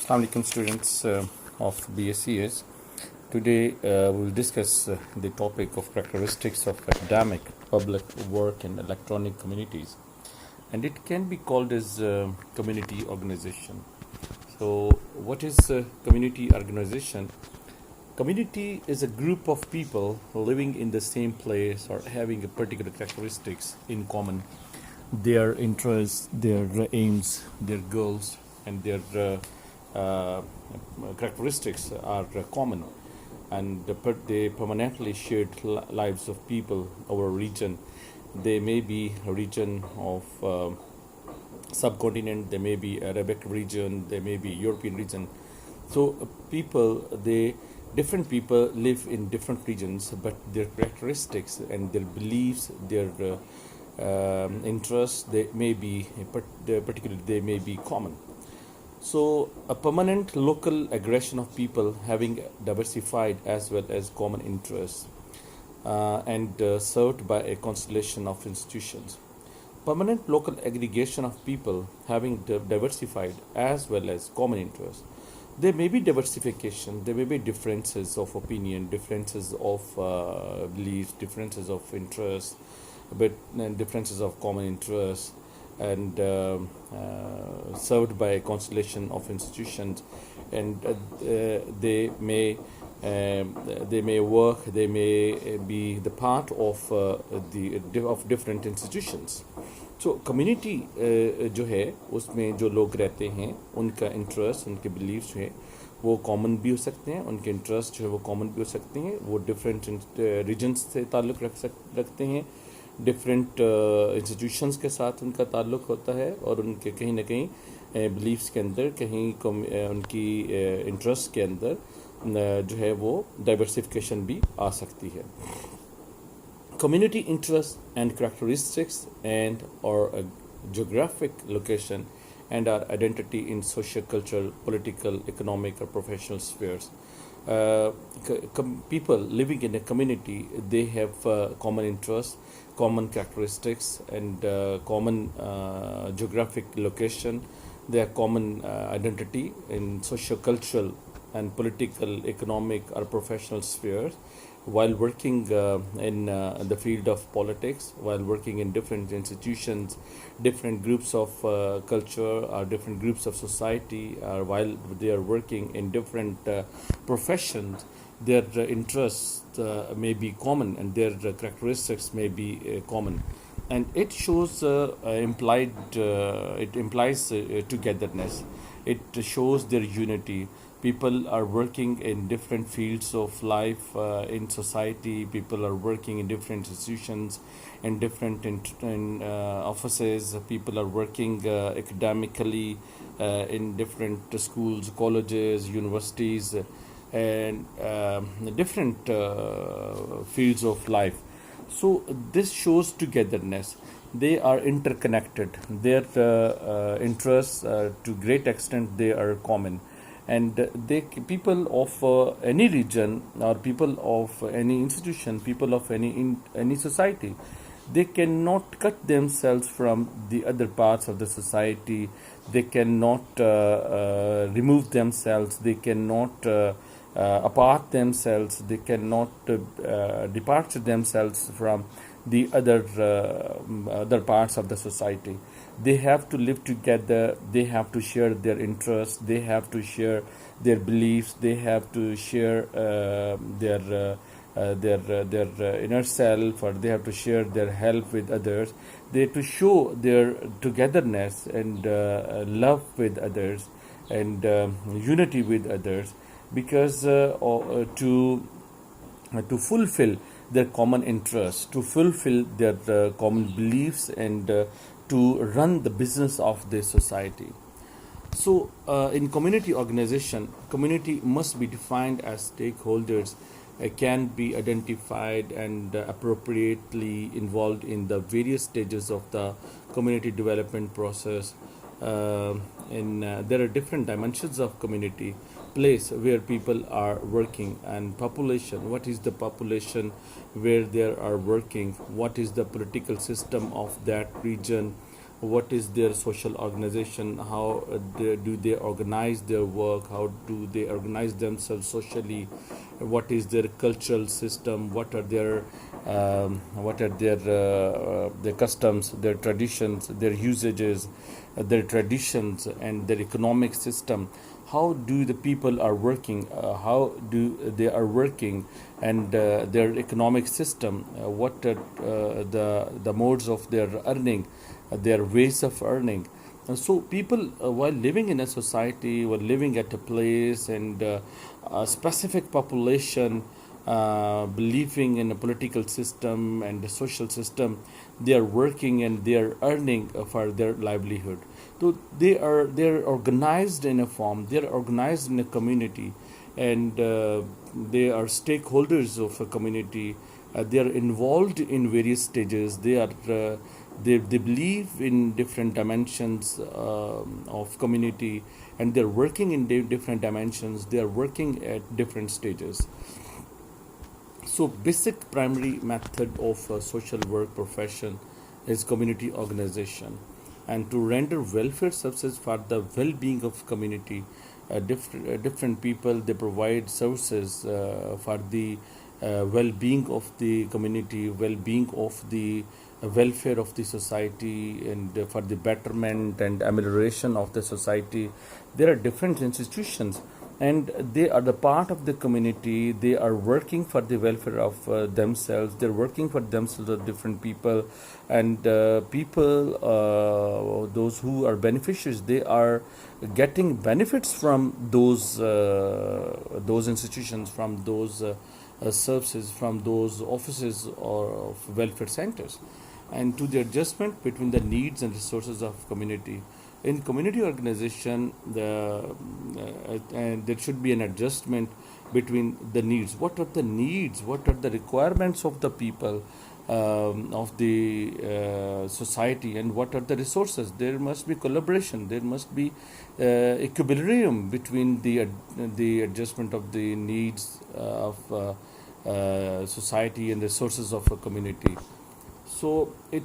Assalamu alaikum students of BSCS. Today we will discuss the topic of characteristics of academic, public work and electronic communities. And it can be called as community organization. So what is community organization? Community is a group of people living in the same place or having a particular characteristics in common. Their interests, their aims, their goals, and their characteristics are common, and they permanently shared lives of people over a region. They may be a region of subcontinent, they may be Arabic region, they may be European region. So different people live in different regions, but their characteristics and their beliefs, their interests, particularly they may be common. So a permanent local aggregation of people having diversified as well as common interests and served by a constellation of institutions. Permanent local aggregation of people having diversified as well as common interests. There may be diversification, there may be differences of opinion, differences of beliefs, differences of interests, and differences of common interests, and served by a constellation of institutions, and they may work, they may be the part of different institutions. So community जो है उसमें जो लोग रहते हैं उनका interest, उनके beliefs जो है वो कॉमन भी हो सकते हैं, उनके इंटरेस्ट जो है वो कॉमन भी हो सकते हैं, वो डिफरेंट रीजन्स से ताल्लुक़ रखते हैं, डिफरेंट इंस्टीट्यूशंस के साथ उनका ताल्लुक़ होता है, और उनके कहीं ना कहीं बिलीव्स के अंदर, कहीं उनकी इंटरेस्ट के अंदर जो है वो डाइवर्सिफिकेशन भी आ सकती है. Community interests and characteristics and or a geographic location and our identity in social, cultural, political, economic or professional spheres. People living in a community, they have common interests, common characteristics, and common geographic location. They have common identity in social, cultural, and political, economic, or professional spheres. While working in the field of politics, while working in different institutions, different groups of culture, or different groups of society, or while they are working in different professions, their interests may be common and their characteristics may be common, and it shows it implies togetherness. It shows their unity. People are working in different fields of life in society. People are working in different institutions, in different offices. People are working academically in different schools, colleges, universities, and different fields of life. So this shows togetherness. They are interconnected. Their interests, to great extent, they are common. And people of any region, or people of any institution, people of any society, they cannot cut themselves from the other parts of the society. They cannot remove themselves. They cannot apart themselves. They cannot depart themselves from the other parts of the society. They have to live together. They have to share their interests. They have to share their beliefs. They have to share their inner self, or they have to share their help with others. They have to show their togetherness and love with others, and unity with others, because to fulfill their common interests, to fulfill their common beliefs, and to run the business of the society. So in community organization, community must be defined as stakeholders can be identified and appropriately involved in the various stages of the community development process. There are different dimensions of community: place where people are working, and population. What is the population where they are working? What is the political system of that region? what is their social organization, how do they organize their work, how do they organize themselves socially, what is their cultural system, what are their customs, their traditions, their usages, their traditions, and their economic system. How do the people are working? How do they are working, and their economic system? What are the modes of their earning, their ways of earning? And so people, while living in a society, while living at a place, and a specific population, believing in a political system and a social system, they are working and they are earning for their livelihood. So they are organized in a form. They are organized in a community, and they are stakeholders of a community. They are involved in various stages. They believe in different dimensions of community, and they're working in different dimensions. They are working at different stages. So basic primary method of social work profession is community organization, and to render welfare services for the well-being of community. Different people, they provide services for the well-being of the community, well-being of the welfare of the society, and for the betterment and amelioration of the society. There are different institutions, and they are the part of the community. They are working for the welfare of themselves. They're working for themselves or different people, and people, those who are beneficiaries, they are getting benefits from those institutions, from those services, from those offices or of welfare centers, and to the adjustment between the needs and resources of community. In community organization, and there should be an adjustment between the needs. What are the needs? What are the requirements of the people, of the society, and what are the resources? There must be collaboration. There must be equilibrium between the adjustment of the needs of society and resources of a community. So it,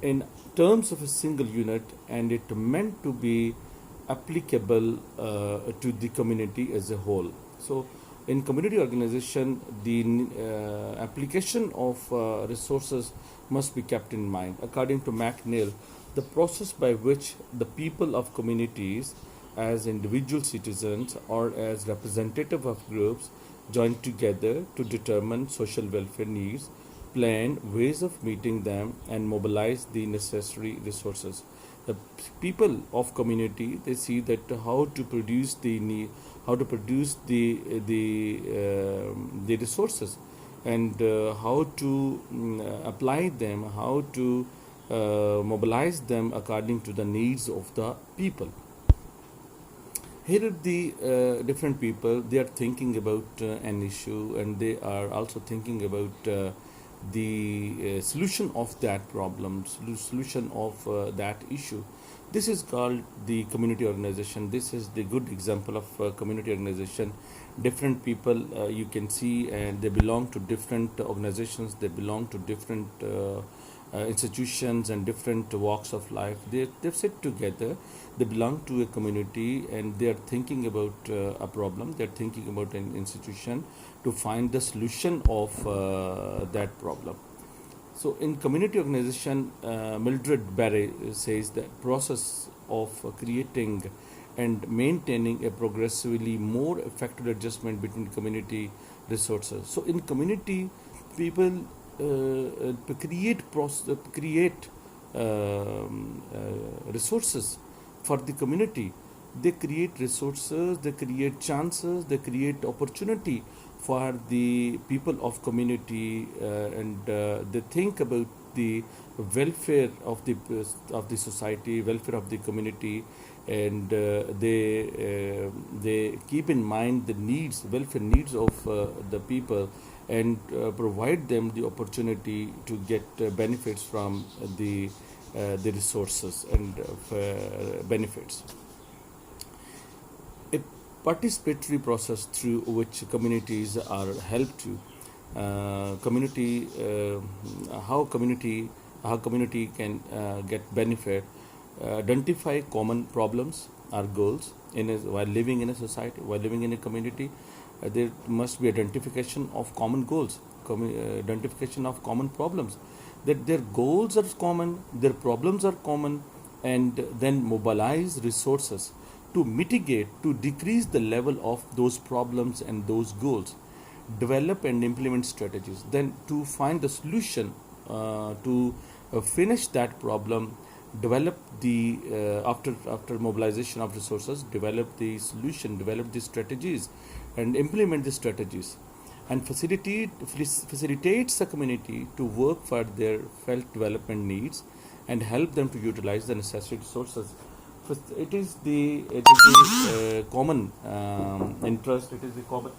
in terms of a single unit, and it meant to be applicable to the community as a whole. So in community organization, the application of resources must be kept in mind. According to McNeil, the process by which the people of communities, as individual citizens or as representative of groups, join together to determine social welfare needs, plan ways of meeting them, and mobilize the necessary resources. The people of community, they see that how to produce the need, how to produce the resources, and how to apply them, how to mobilize them according to the needs of the people. Here are the different people. They are thinking about an issue, and they are also thinking about the solution of that problem, solution of that issue. This is called the community organization. This is the good example of community organization. Different people, you can see, and they belong to different organizations. They belong to different institutions and different walks of life. They've sit together. They belong to a community, and they are thinking about a problem. They're thinking about an institution to find the solution of that problem. So in community organization, Mildred Barry says that process of creating and maintaining a progressively more effective adjustment between community resources. So in community, people create resources for the community. They create resources, they create chances, they create opportunity for the people of community, and they think about the welfare of the society, welfare of the community, and they keep in mind the needs, welfare needs of the people, and provide them the opportunity to get benefits from the resources and benefits. A participatory process through which communities are helped to community how community can get benefit identify common problems or goals while living in a society, while living in a community. There must be identification of common goals, identification of common problems. That their goals are common, their problems are common, and then mobilize resources to mitigate, to decrease the level of those problems and those goals. Develop and implement strategies. Then to find the solution to finish that problem, develop the after mobilization of resources, develop the solution, develop the strategies, and implement the strategies, and facilitates the community to work for their felt development needs and help them to utilize the necessary resources. It is the common interest. It is the common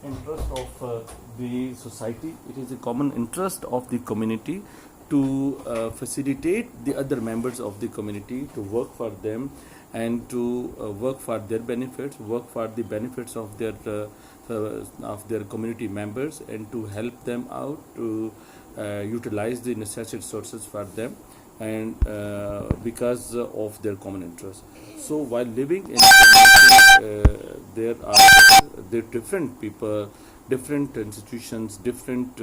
interest of the society. It is the common interest of the community to facilitate the other members of the community to work for them and to work for their benefits, work for the benefits of their community members, and to help them out to utilize the necessary resources for them, and because of their common interests. So while living in a community, there are different people, different institutions, different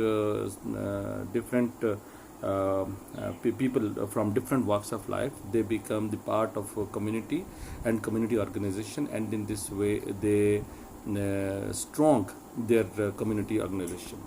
people from different walks of life. They become the part of a community and community organization, and in this way they strong their community organization.